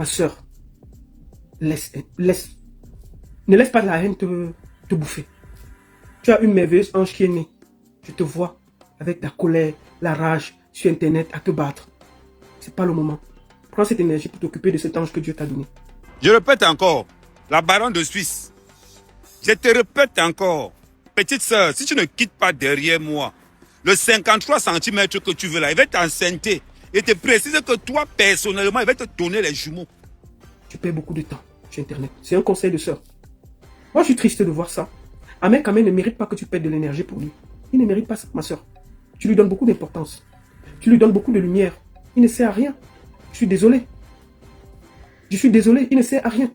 Ma soeur, ne laisse pas la haine te bouffer. Tu as une merveilleuse ange qui est née. Je te vois avec la colère, la rage sur Internet à te battre. C'est pas le moment. Prends cette énergie pour t'occuper de cet ange que Dieu t'a donné. Je répète encore, la baronne de Suisse. Je te répète encore, petite sœur, si tu ne quittes pas derrière moi, le 53 cm que tu veux là, il va t'enceinter. Et te précise que toi, personnellement, il va te donner les jumeaux. Tu perds beaucoup de temps sur Internet. C'est un conseil de sœur. Moi, je suis triste de voir ça. Ahmed Kamel ne mérite pas que tu perdes de l'énergie pour lui. Il ne mérite pas ça, ma soeur. Tu lui donnes beaucoup d'importance. Tu lui donnes beaucoup de lumière. Il ne sert à rien. Je suis désolé. Je suis désolé, il ne sert à rien.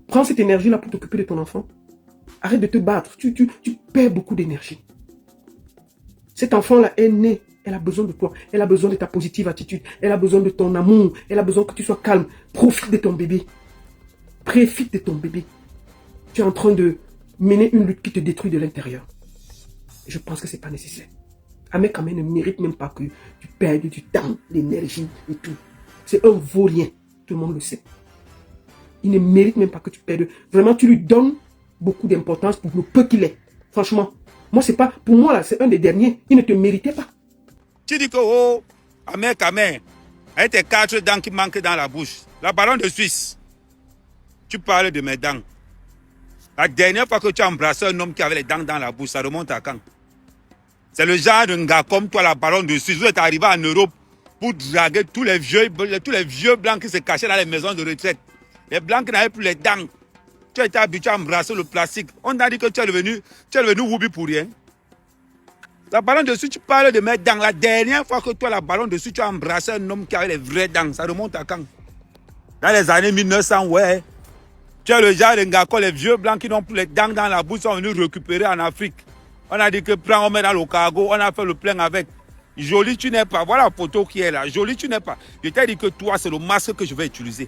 Prends cette énergie-là pour t'occuper de ton enfant. Arrête de te battre. Tu perds beaucoup d'énergie. Cet enfant-là est né. Elle a besoin de toi. Elle a besoin de ta positive attitude. Elle a besoin de ton amour. Elle a besoin que tu sois calme. Profite de ton bébé. Profite de ton bébé. Tu es en train de mener une lutte qui te détruit de l'intérieur. Je pense que ce n'est pas nécessaire. Ahmed Kamel ne mérite même pas que tu perdes du temps, l'énergie et tout. C'est un vaurien. Tout le monde le sait. Il ne mérite même pas que tu perdes. Vraiment, tu lui donnes beaucoup d'importance pour le peu qu'il est. Franchement, moi, c'est pas. Pour moi, là, c'est un des derniers. Il ne te méritait pas. Tu dis que, oh, Ahmed Kamel, avec tes 4 dents qui manquent dans la bouche, la baronne de Suisse, tu parles de mes dents. La dernière fois que tu as embrassé un homme qui avait les dents dans la bouche, ça remonte à quand? C'est le genre de gars comme toi, la baronne de Suisse. Vous êtes arrivé en Europe pour draguer tous les vieux blancs qui se cachaient dans les maisons de retraite. Les blancs qui n'avaient plus les dents. Tu as été habitué à embrasser le plastique. On a dit que tu es devenu Woubi pour rien. La baronne de Suisse, tu parles de mes dents. La dernière fois que toi, la baronne de Suisse, tu as embrassé un homme qui avait les vraies dents, ça remonte à quand? Dans les années 1900, ouais. Tu es le genre de gars comme les vieux blancs qui n'ont plus les dents dans la bouche, sont venus récupérer en Afrique. On a dit que prends, on met dans le cargo, on a fait le plein avec. Joli, tu n'es pas. Voilà la photo qui est là. Joli, tu n'es pas. Je t'ai dit que toi, c'est le masque que je vais utiliser.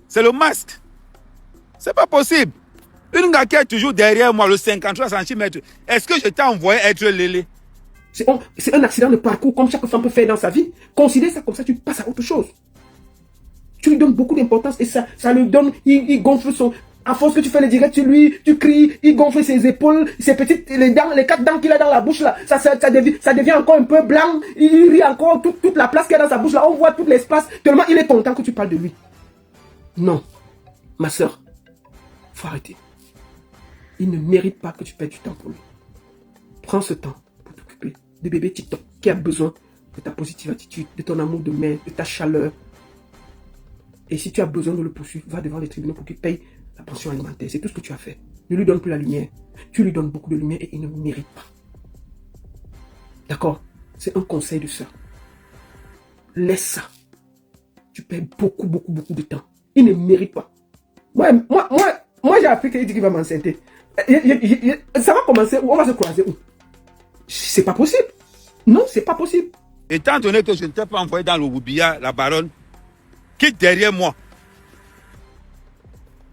C'est le masque. C'est pas possible. Une gars qui est toujours derrière moi, le 53 cm, est-ce que je t'ai envoyé être lélé? C'est un accident de parcours comme chaque femme peut faire dans sa vie. Considère ça comme ça, tu passes à autre chose. Tu lui donnes beaucoup d'importance et ça lui donne, il gonfle son... À force que tu fais le direct sur lui, tu cries, il gonfle ses épaules, ses petites, les 4 dents qu'il a dans la bouche là, ça devient encore un peu blanc, il rit encore, toute la place qu'il a dans sa bouche là, on voit tout l'espace, tellement il est content que tu parles de lui. Non, ma soeur, faut arrêter. Il ne mérite pas que tu perdes du temps pour lui. Prends ce temps pour t'occuper de bébé TikTok qui a besoin de ta positive attitude, de ton amour de mère, de ta chaleur. Et si tu as besoin de le poursuivre, va devant les tribunaux pour qu'il paye la pension alimentaire. C'est tout ce que tu as fait. Ne lui donne plus la lumière. Tu lui donnes beaucoup de lumière et il ne mérite pas. D'accord? C'est un conseil de sœur. Laisse ça. Tu perds beaucoup de temps. Il ne mérite pas. Moi j'ai appris qu'il dit qu'il va m'enceinter. Ça va commencer où? On va se croiser où? C'est pas possible. Non, c'est pas possible. Étant donné que je ne t'ai pas envoyé dans le Woubia, la baronne, quitte derrière moi.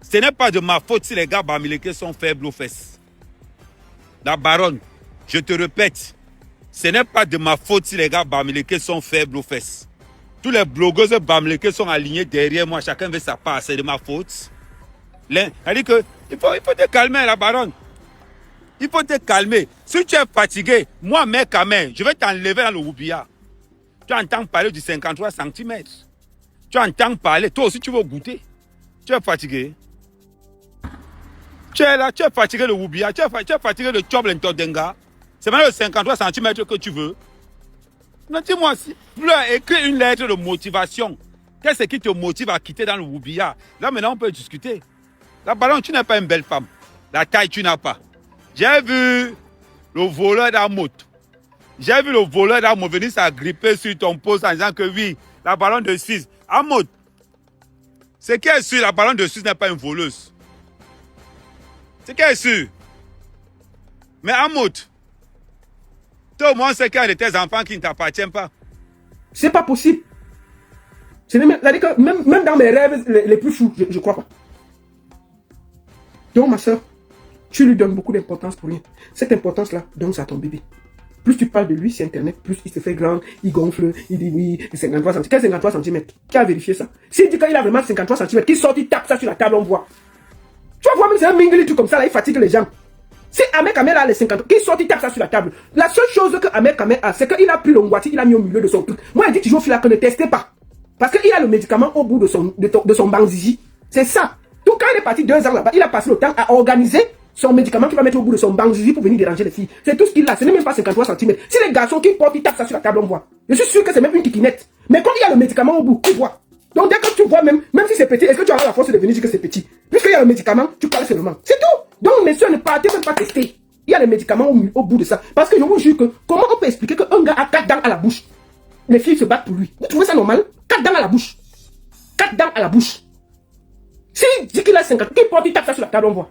Ce n'est pas de ma faute si les gars bamileke sont faibles aux fesses. La baronne, je te répète, ce n'est pas de ma faute si les gars bamileke sont faibles aux fesses. Tous les blogueuses bamileke sont alignés derrière moi, chacun veut sa part, c'est de ma faute. Elle dit que il faut te calmer, la baronne. Il faut te calmer. Si tu es fatigué, moi, mec, je vais t'enlever dans le Woubia. Tu entends parler du 53 cm. Tu entends parler, toi aussi tu veux goûter. Tu es fatigué. Tu es là, tu es fatigué le Woubia, tu es fatigué le Tchoblentodenga. C'est maintenant le 53 cm que tu veux. Non, dis-moi, écris une lettre de motivation. Qu'est-ce qui te motive à quitter dans le Woubia? Là, maintenant, on peut discuter. La baronne, tu n'es pas une belle femme. La taille, tu n'as pas. J'ai vu le voleur d'Amout. J'ai vu le voleur d'Amout venir s'agripper sur ton poste en disant que oui, la baronne de Suisse. Amout, ce qui est sûr, la baronne de Suisse n'est pas une voleuse. C'est qui est sûr. Mais Amout, tout le monde sait qu'il y a de tes enfants qui ne t'appartiennent pas. C'est pas possible. Même dans mes rêves les plus fous, je crois pas. Donc ma soeur, tu lui donnes beaucoup d'importance pour rien. Cette importance-là, donne ça à ton bébé. Plus tu parles de lui sur Internet, plus il se fait grand, il gonfle, il dit oui, 53 cm. Quel 53 cm? Qui a vérifié ça? S'il dit qu'il a vraiment 53 cm, qu'il sort, il tape ça sur la table, on voit. Tu vas voir, même c'est un mingle, tout comme ça, là, il fatigue les gens. Si Ahmed Kamel a les 50, qu'il sort, il tape ça sur la table. La seule chose que Ahmed Kamel a, c'est qu'il a pris l'ongwati, il a mis au milieu de son truc. Moi, il dit toujours, que ne testez pas. Parce qu'il a le médicament au bout de son banzizi. C'est ça. Donc, quand il est parti 2 ans là-bas, il a passé le temps à organiser son médicament qu'il va mettre au bout de son banzizi pour venir déranger les filles. C'est tout ce qu'il a. Ce n'est même pas 53 cm. Si les garçons qui portent, ils tapent ça sur la table, on voit. Je suis sûr que c'est même une kikinette. Mais quand il y a le médicament au bout, tu vois. Donc, dès que tu vois, même si c'est petit, est-ce que tu auras la force de venir dire que c'est petit? Puisqu'il y a le médicament, tu parles seulement. C'est tout. Donc, messieurs, ne partez même pas tester. Il y a les médicaments au bout de ça. Parce que je vous jure que, comment on peut expliquer qu'un gars a 4 dents à la bouche? Les filles se battent pour lui. Vous trouvez ça normal? 4 dents à la bouche. 4 dents à la bouche. S'il dit qu'il a 50, qu'il porte, il tape ça sur la table, on voit.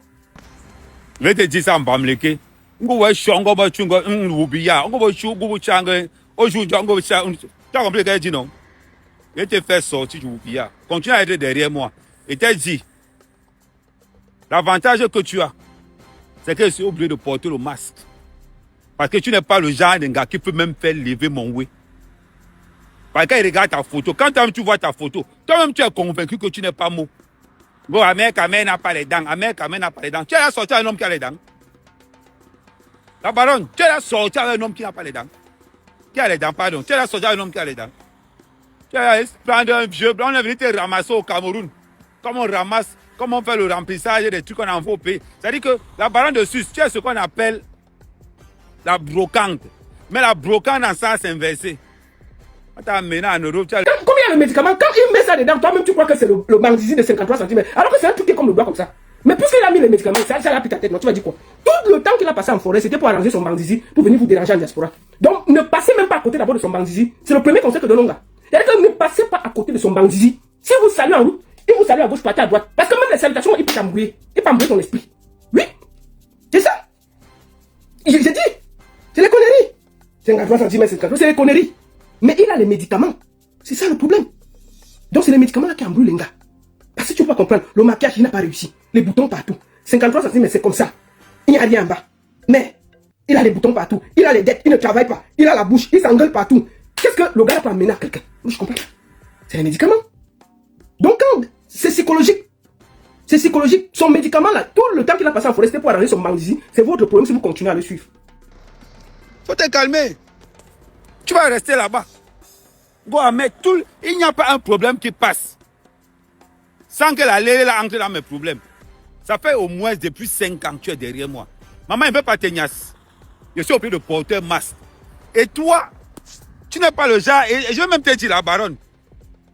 Je vais te dire ça en bamleke. On va chongo ba chungo ubia. On va chungo changue. Aujourd'hui, on va changue. Tu as compris ce que je dis non? Je vais te faire sortir du ubia. Continue à être derrière moi. Et t'ai dit, l'avantage que tu as, c'est que je suis obligé de porter le masque. Parce que tu n'es pas le genre d'un gars qui peut même faire lever mon oui. Parce qu'il regarde ta photo. Quand tu vois ta photo, toi-même tu es convaincu que tu n'es pas mot. Bon, Ahmed Kamel n'a pas les dents. Ahmed Kamel n'a pas les dents. Tu as sorti un homme qui a les dents. La baronne, tu as sorti un homme qui n'a pas les dents. Qui a les dents, pardon. Tu as sorti un homme qui a les dents. Tu as prendre un vieux blanc, on est venu te ramasser au Cameroun. Comme on ramasse, comme on fait le remplissage des trucs qu'on envoie au pays. C'est-à-dire que la baronne de Suisse, tu as ce qu'on appelle la brocante. Mais la brocante en sens inversé. Attends, maintenant en Europe, tu as... Comme il y a le médicament, quand il met ça dedans, toi-même tu crois que c'est le banzizi de 53 cm. Alors que c'est un truc qui est comme le doigt comme ça. Mais puisqu'il a mis les médicaments, ça a pris ta tête, non, tu vas dire quoi? Tout le temps qu'il a passé en forêt, c'était pour arranger son banzizi, pour venir vous déranger en diaspora. Donc ne passez même pas à côté d'abord de son banzizi. C'est le premier conseil que donne Longa. C'est-à-dire que ne passez pas à côté de son banzizi. Si vous saluez en route, il vous salue à gauche, partez à droite. Parce que même les salutations, il peut t'embrouiller. Il peut embrouiller ton esprit. Oui. C'est ça. J'ai dit. C'est les conneries. 53 cm, 53, c'est les conneries. Mais il a les médicaments. C'est ça le problème. Donc c'est les médicaments là qui embrouillent les gars. Parce que tu peux pas comprendre, le maquillage il n'a pas réussi. Les boutons partout. 53 cm, c'est comme ça. Il n'y a rien en bas. Mais il a les boutons partout. Il a les dettes, il ne travaille pas. Il a la bouche, il s'engueule partout. Qu'est-ce que le gars peut amener à quelqu'un? Moi je comprends pas. C'est les médicaments. Donc quand c'est psychologique. C'est psychologique. Son médicament là, tout le temps qu'il a passé en forêt, c'était pour arranger son bandizi. C'est votre problème si vous continuez à le suivre. Faut te calmer. Tu vas rester là-bas. Il n'y a pas un problème qui passe sans que la lèvre entre dans mes problèmes. Ça fait au moins depuis 5 ans que tu es derrière moi. Maman, il ne veut pas te niasse. Je suis obligé de porter un masque. Et toi, tu n'es pas le genre, et je vais même te dire la baronne,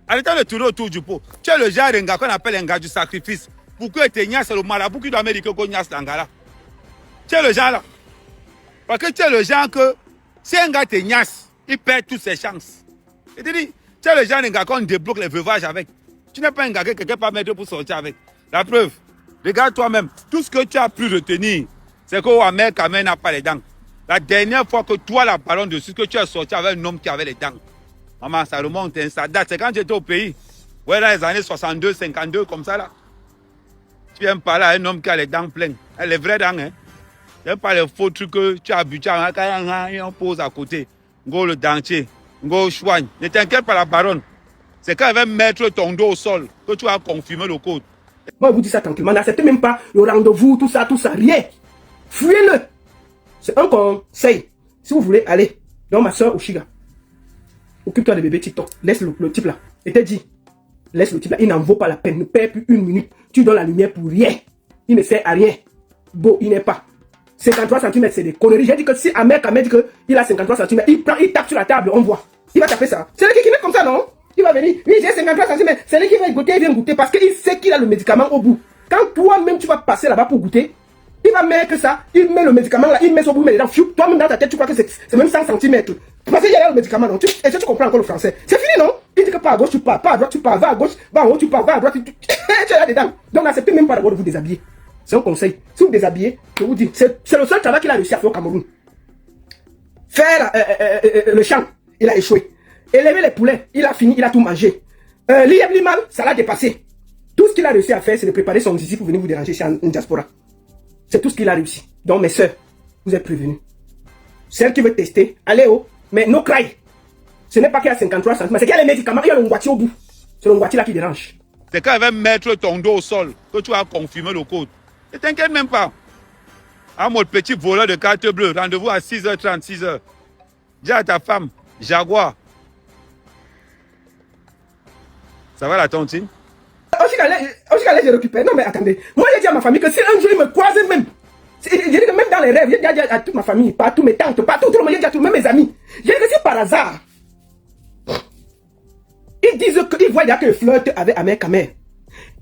arrêtez de tourner autour du pot. Tu es le genre d'un gars qu'on appelle un gars du sacrifice. Pourquoi te niasse le marabout qui doit américain qu'on niasse dans là? Tu es le genre là. Parce que tu es le genre que si un gars te niasse, il perd toutes ses chances. Et tu dis, tu es le genre d'un gars qu'on débloque les veuvages avec. Tu n'es pas un gars que quelqu'un peut mettre pour sortir avec. La preuve, regarde toi-même, tout ce que tu as pu retenir, c'est que Ahmed Kamel n'a pas les dents. La dernière fois que toi, la baronne de Suisse, que tu as sorti avec un homme qui avait les dents. Maman, ça remonte, hein, ça date. C'est quand j'étais au pays. Ouais, dans les années 62, 52, comme ça là. Tu viens parler à un homme qui a les dents pleines. Les vraies dents, hein. Tu viens pas les faux trucs que tu as habitué à on pose à côté. Go le dentier, go choigne. Ne t'inquiète pas la baronne. C'est quand elle va mettre ton dos au sol que tu vas confirmer le code. Moi, je vous dis ça tranquillement. N'acceptez même pas le rendez-vous, tout ça, rien. Fuyez-le. C'est un conseil. Si vous voulez aller dans ma soeur Oshiga, occupe-toi des bébés TikTok. Laisse le type là. Et t'ai dit, laisse le type là. Il n'en vaut pas la peine. Ne perds plus 1 minute. Tu donnes la lumière pour rien. Il ne sert à rien. Beau, il n'est pas. 53 cm, c'est des conneries. J'ai dit que si Ahmed Kamel dit qu'il a 53 cm, il tape sur la table, on voit. Il va taper ça. C'est lui qui est comme ça, non? Il va venir. Oui, j'ai 53 cm. C'est lui qui va goûter, il vient goûter parce qu'il sait qu'il a le médicament au bout. Quand toi-même tu vas passer là-bas pour goûter, il va mettre ça, il met le médicament là, il met son bout, mais toi-même dans ta tête, tu crois que c'est même 100 cm. Parce qu'il y a le médicament, non? Est-ce que tu comprends encore le français? C'est fini, non? Il dit que pas à gauche, tu pars, pas à droite, tu pars, va à gauche, va en haut, tu pars, va à droite, tu es là dedans. Donc n'acceptez même pas d'abord de vous déshabiller. C'est un conseil. Si vous déshabillez, je vous dis, c'est le seul travail qu'il a réussi à faire au Cameroun. Faire le champ, il a échoué. Élever les poulets, il a fini, il a tout mangé. L'Iman, ça l'a dépassé. Tout ce qu'il a réussi à faire, c'est de préparer son zizi pour venir vous déranger chez une diaspora. C'est tout ce qu'il a réussi. Donc mes soeurs, vous êtes prévenus. Celle qui veut tester, allez oh, mais no cry. Ce n'est pas qu'il y a 53 cm, c'est qu'il y a les médicaments, il y a le ngwati au bout. C'est le ngwati là qui dérange. C'est quand elle va mettre ton dos au sol que tu vas confirmer le code. Ne t'inquiète même pas. Ah, mon petit voleur de carte bleue, rendez-vous à 6h30, 6h. Dis à ta femme, Jaguar. Ça va la tontine? Je récupère. Non mais attendez, moi j'ai dit à ma famille que si un jour ils me croisent même, j'ai dit que même dans les rêves, j'ai dit à toute ma famille, partout mes tantes, partout, tout le monde, j'ai dit à tout, même mes amis. J'ai dit que si par hasard, ils disent qu'ils voient que je flirte avec Ahmed Kamer.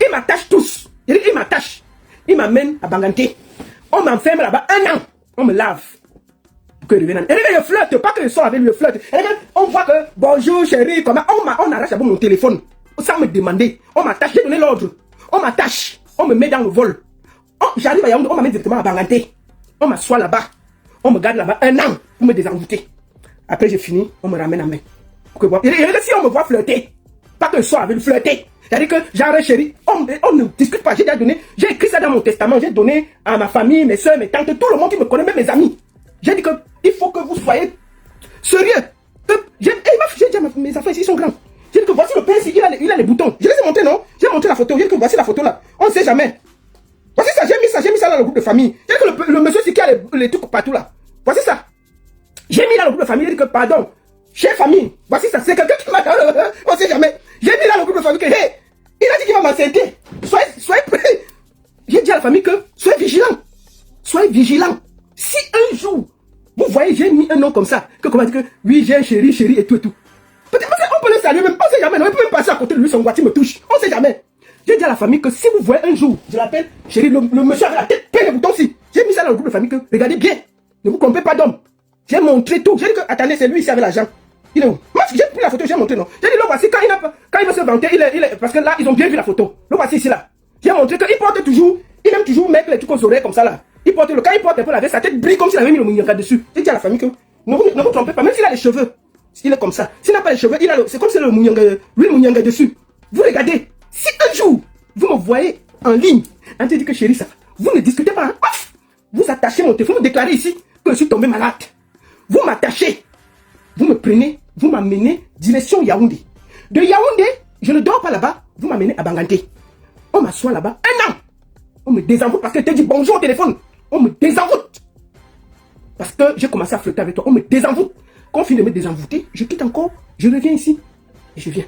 Ils m'attachent tous. Ils m'attachent. Ils m'amènent à Banganté. On m'enferme là-bas 1 an. On me lave. Que je revienne. Et je flirte, pas que je sois avec lui, je flirte. Et on voit que bonjour chérie, comment on arrache d'abord mon téléphone. Sans me demander. On m'attache, j'ai donné l'ordre. On m'attache. On me met dans le vol. J'arrive à Yaoundé, on m'amène directement à Banganté. On m'assoit là-bas. On me garde là-bas 1 an pour me désenvoûter. Après j'ai fini, on me ramène à main. Et si on me voit flirter, pas que je sois avec lui flirter. C'est-à-dire que genre chérie, on ne discute pas. J'ai écrit ça dans mon testament. J'ai donné à ma famille, mes soeurs, mes tantes, tout le monde qui me connaît, même mes amis. J'ai dit qu'il faut que vous soyez sérieux. J'ai dit à mes enfants ici, ils sont grands. J'ai dit que voici le père ici, il a les boutons. Je les ai montrés, non? J'ai montré la photo. J'ai dit que voici la photo là. On ne sait jamais. Voici ça, j'ai mis ça dans le groupe de famille. J'ai dit que le monsieur ici qui a les trucs partout là. Voici ça. J'ai mis dans le groupe de famille, j'ai dit que pardon. Chère famille, voici ça, c'est quelqu'un qui m'a... On sait jamais. J'ai mis dans le groupe de famille que, hey, il a dit qu'il va m'accéder. Soyez prêts. J'ai dit à la famille que, soyez vigilants. Soyez vigilants. Si un jour, vous voyez, j'ai mis un nom comme ça, que comment dire que, oui, j'ai un chéri et tout et tout. Peut-être on peut le saluer même, on sait jamais, on peut même passer à côté de lui, son boîtier me touche. On sait jamais. J'ai dit à la famille que si vous voyez un jour, je l'appelle, chéri, le monsieur avec la tête pleine de boutons aussi. J'ai mis ça dans le groupe de famille que, regardez bien, ne vous trompez pas d'homme. J'ai montré tout. J'ai dit que, attendez, c'est lui ici avec l'argent. Il est où? Moi, j'ai pris la photo, j'ai montré, non. J'ai dit, le voici, quand il veut se vanter, parce que là, ils ont bien vu la photo. Le voici ici, là. J'ai montré qu'il porte toujours, il aime toujours mettre les trucs aux oreilles comme ça, là. Quand il porte un peu la veste, sa tête brille comme s'il avait mis le mouillanga dessus. J'ai dit à la famille que, ne vous trompez pas, même s'il a les cheveux, il est comme ça. S'il n'a pas les cheveux, c'est comme si le mouillanga, lui, le mouillanga dessus. Vous regardez, si un jour, vous me voyez en ligne, en train de dire que chérie, ça, vous ne discutez pas, hein. Vous attachez mon téléphone, vous déclarez ici que je suis tombé malade. Vous m'attachez, vous me prenez, vous m'amenez direction Yaoundé. De Yaoundé, je ne dors pas là-bas, vous m'amenez à Banganté. On m'assoit là-bas 1 an. On me désenvoûte parce que tu as dit bonjour au téléphone. On me désenvoûte. Parce que j'ai commencé à flirter avec toi, on me désenvoûte. Quand on finit de me désenvoûter, je quitte encore, je reviens ici. Et je viens.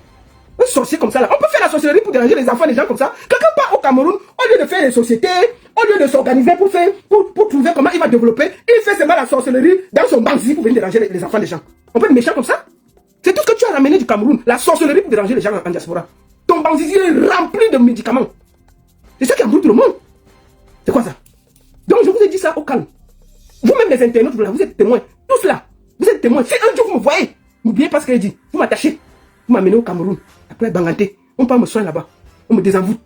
Un sorcier comme ça là, on peut faire la sorcellerie pour déranger les enfants, les gens comme ça. Quelqu'un part au Cameroun, au lieu de faire les sociétés, au lieu de s'organiser pour trouver comment il va développer, il fait seulement la sorcellerie dans son banque pour venir déranger les enfants des gens. On peut être méchant comme ça? C'est tout ce que tu as ramené du Cameroun, la sorcellerie pour déranger les gens en diaspora. Ton banque est rempli de médicaments. C'est ça qui embrouille tout le monde. C'est quoi ça? Donc je vous ai dit ça au calme. Vous-même les internautes, vous êtes témoins. Tous là, vous êtes témoins. Si un jour vous me voyez, n'oubliez pas ce qu'elle dit. Vous m'attachez, vous m'amenez au Cameroun. Après Banganté, on part me soigner là-bas. On me désenvoûte.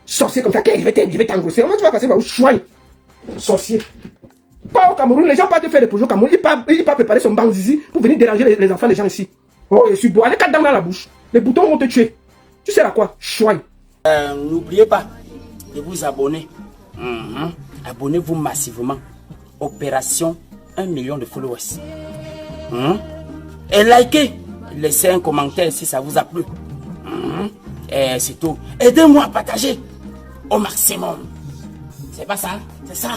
Sorcier comme ça, je vais t'engrosser. Comment tu vas passer par où soigne? Sorcier. Pas au Cameroun, les gens partent faire des projets au Cameroun. Ils partent préparer son banc zizi pour venir déranger les enfants des gens ici. Oh, je suis beau. Allez, 4 dents dans la bouche. Les boutons vont te tuer. Tu sais à quoi? Chouaille. N'oubliez pas de vous abonner. Abonnez-vous massivement. Opération 1 million de followers. Et likez. Laissez un commentaire si ça vous a plu. Et c'est tout. Aidez-moi à partager au maximum. C'est pas ça? C'est ça.